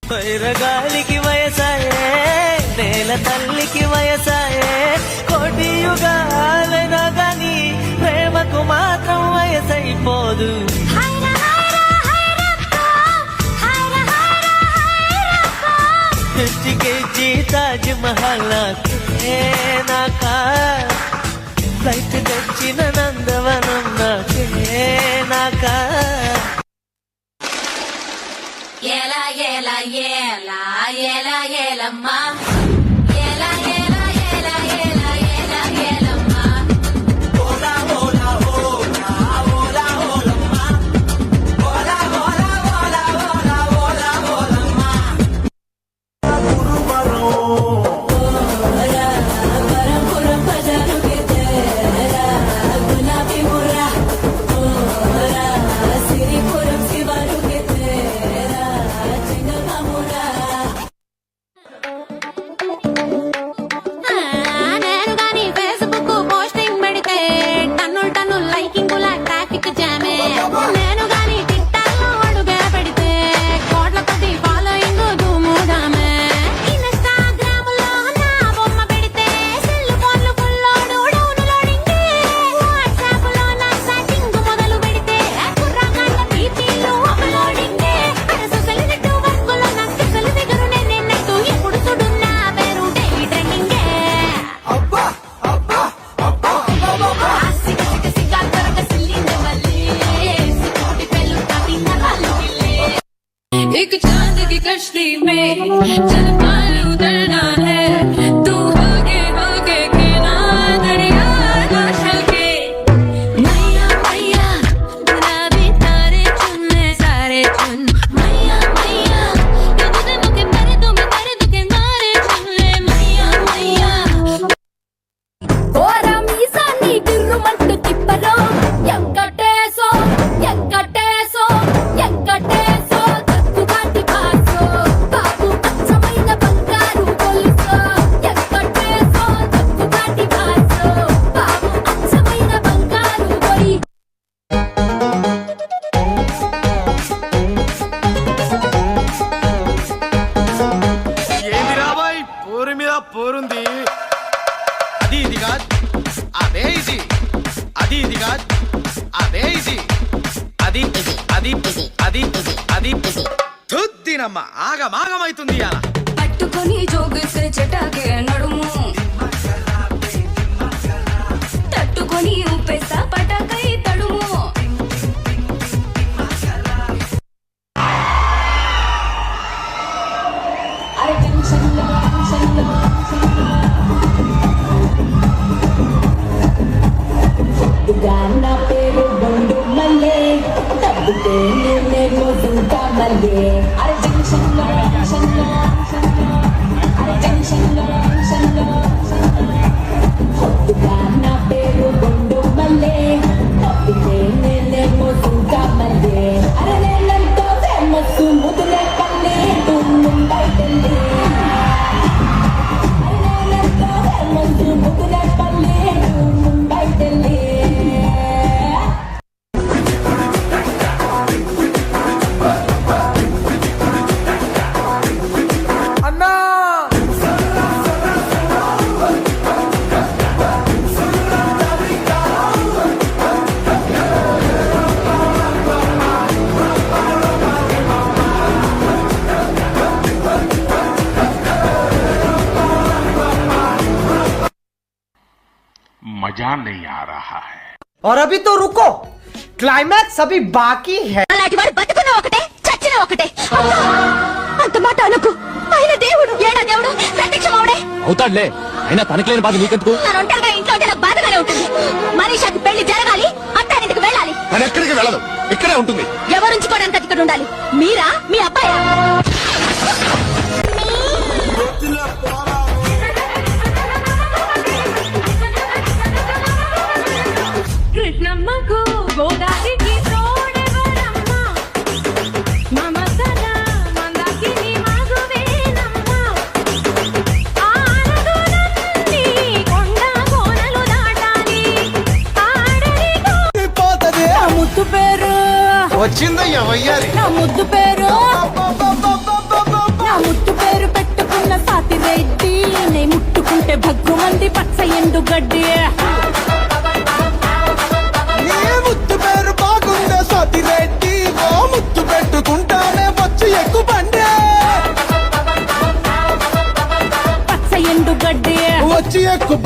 వైరగాలికి వయసాయే, నేల తల్లికి వయసాయే, కోటి యుగాలైనా గాని ప్రేమకు మాత్రం వయసైపోదు. కేజీ తాజ్ మహల్ నాకే, నాకా ఫ్లైట్ తెచ్చిన నందవనం నాకే, నాకా. ఏలా ఏలా ఏలా ఏలా ఏలమ్మా एक चांद की कश्ती में चल पार उतरना है, तू होगे होगे के ना दरिया कौशल के. मैया मैया गुलाबी तारे चुनने सारे चुन, मैया मैया तुझे मुके पर के मारे चुन ले, मैया मैया. ఓరా మీసాన్ని గిర్రుమంటూ తిప్పరో, ఎంకటేశో ఎంకటేశో ఎంకటేశో దక్కుబాటి భాసో, బాబు అచ్చమైన బంగారు గొలుసో. ఎంకటేశో దక్కుబాటి భాసో, బాబు అచ్చమైన బంగారు గొలి. ఏంది రాబాయ్ పోరు మీద పోరుంది, అది ఇది కాదు అదే ఇది, అది ఇది కాదు అదే ఇది, అది అది అది అది తుద్దినమ్మ ఆగమాగమైతుంది అలా. పట్టుకొని జోగిస్తే చెటాకే నడుము, తట్టుకొని ఊపేస్తా పటాకై తడుము. అరే టెన్షన్లో నా పేరు బొండు మల్లే, తప్పితే నేనేమో దుంకా మల్లే. అరే టెన్షన్లో అరే టెన్షన్లో పొద్దుగా నా పేరు బొండు మల్లే, తప్పితే నేనేమో దుంకా మల్లే. అరే నేనంతో ఫేమస్ ముదులే పల్లె ముంబై ఢిల్లీ. అరే నేనంతో ఫేమస్ ముదులే పల్లె ముంబై ఢిల్లీ. मजा नहीं आ रहा है. और अभी तो रुको, क्लाइमैक्स अभी बाकी है. అలాంటి వాడు బతుకున్న ఒకటే చచ్చిన ఒకటే. అంత మాట అనకు, ఆయన దేవుడు ఏడా దేవుడు ప్రత్యక్షమవుడే అవుతాడులే, అయినా తనకి లేని బాధ నీకెందుకు? నా ఒంటరిగా ఇంట్లో ఉంటే నాకు బాధగానే ఉంటుంది. మనీషాకి పెళ్లి జరగాలి, అత్తారింటికి వెళ్ళాలి. తను ఎక్కడికి వెళ్ళదు, ఇక్కడే ఉంటుంది. ఎవరుంచుకోవడానికి ఇక్కడ ఉండాలి? మీరా మీ అబ్బాయా? కృష్ణమ్మకు గోదావరికి తోడెవరమ్మ, మమతల మందాకిని మగువేనమ్మ. ఆనదులన్నీ కొండ కోనలు దాటాలి, ఆడరిగో పోతది నా ముద్దు పేరు వచ్చిందయ్యా వయ్యారి. నా ముద్దు పేరు ఇది పచ్చ ఎండు గడ్డి నీ ముద్దు పేరు బాగుందా సతిరెడ్డి ఓ ముద్దు పెట్టుకుంటానే వచ్చి ఎక్కువ బండే పచ్చ ఎండు గడ్డి వచ్చి ఎక్కువ